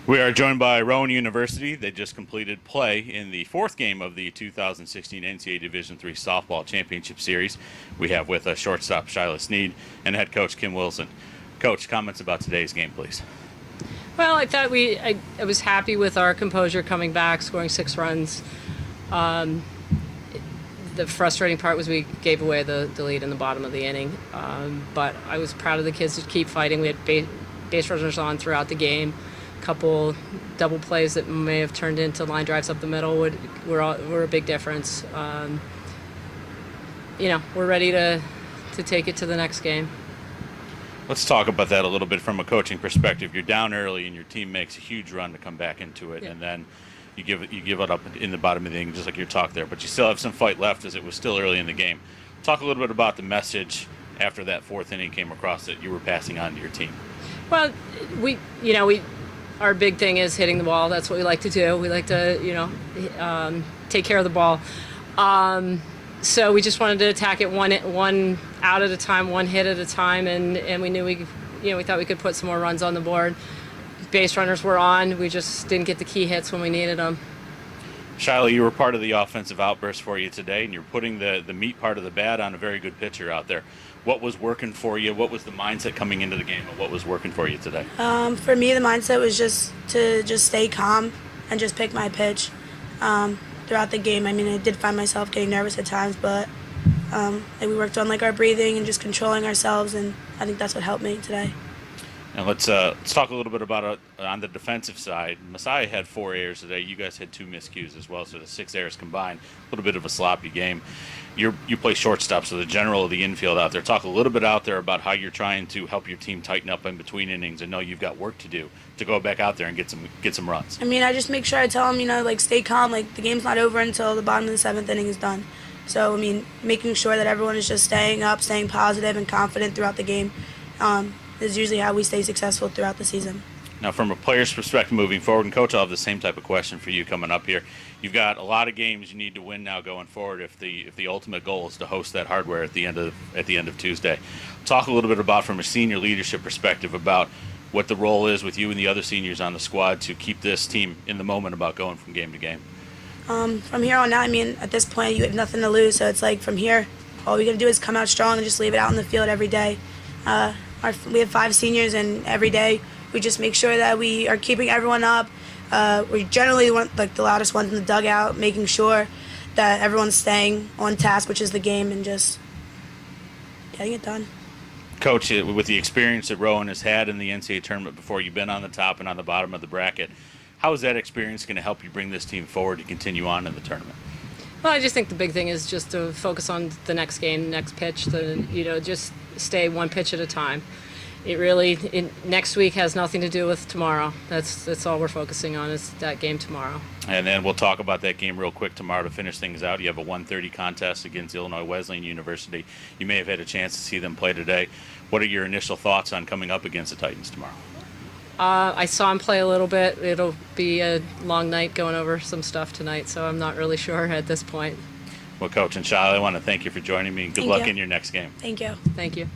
We are joined by Rowan University. They just completed play in the fourth game of the 2016 NCAA Division III Softball Championship Series. We have with us shortstop Shilah Snead and head coach Kim Wilson. Coach, comments about today's game, please. Well, I thought I was happy with our composure coming back, scoring 6 runs. The frustrating part was we gave away the lead in the bottom of the inning. But I was proud of the kids to keep fighting. We had base runners on throughout the game. Couple double plays that may have turned into line drives up the middle were a big difference. We're ready to take it to the next game. Let's talk about that a little bit from a coaching perspective. You're down early and your team makes a huge run to come back into it, and then you give it up in the bottom of the inning, just like your talk there. But you still have some fight left as it was still early in the game. Talk a little bit about the message after that fourth inning came across that you were passing on to your team. Well, our big thing is hitting the ball. That's what we like to do. We like to, take care of the ball. So we just wanted to attack it one out at a time, one hit at a time, and we knew we thought we could put some more runs on the board. Base runners were on. We just didn't get the key hits when we needed them. Shilah, you were part of the offensive outburst for you today, and you're putting the meat part of the bat on a very good pitcher out there. What was working for you? What was the mindset coming into the game, and what was working for you today? For me, the mindset was just to stay calm and just pick my pitch throughout the game. I mean, I did find myself getting nervous at times, but we worked on our breathing and just controlling ourselves, and I think that's what helped me today. And let's talk a little bit about on the defensive side. Messiah had 4 errors today. You guys had 2 miscues as well, so the 6 errors combined. A little bit of a sloppy game. You play shortstop, so the general of the infield out there. Talk a little bit out there about how you're trying to help your team tighten up in between innings and know you've got work to do to go back out there and get some runs. I mean, I just make sure I tell them, stay calm. The game's not over until the bottom of the 7th inning is done. So, I mean, making sure that everyone is just staying up, staying positive and confident throughout the game. Is usually how we stay successful throughout the season. Now, from a player's perspective moving forward, and Coach, I'll have the same type of question for you coming up here. You've got a lot of games you need to win now going forward if the ultimate goal is to host that hardware at the end of Tuesday. Talk a little bit about, from a senior leadership perspective, about what the role is with you and the other seniors on the squad to keep this team in the moment about going from game to game. From here on out, I mean, at this point, you have nothing to lose. So it's from here, all we got to do is come out strong and just leave it out in the field every day. We have 5 seniors, and every day we just make sure that we are keeping everyone up. We generally want the loudest ones in the dugout, making sure that everyone's staying on task, which is the game, and just getting it done. Coach, with the experience that Rowan has had in the NCAA tournament before, you've been on the top and on the bottom of the bracket. How is that experience going to help you bring this team forward to continue on in the tournament? Well, I just think the big thing is just to focus on the next game, next pitch, just stay one pitch at a time. Next week has nothing to do with tomorrow. That's all we're focusing on is that game tomorrow. And then we'll talk about that game real quick tomorrow to finish things out. You have a 1:30 contest against Illinois Wesleyan University. You may have had a chance to see them play today. What are your initial thoughts on coming up against the Titans tomorrow? I saw him play a little bit. It'll be a long night going over some stuff tonight, so I'm not really sure at this point. Well, Coach and Shilah, I want to thank you for joining me. Good luck in your next game. Thank you. Thank you.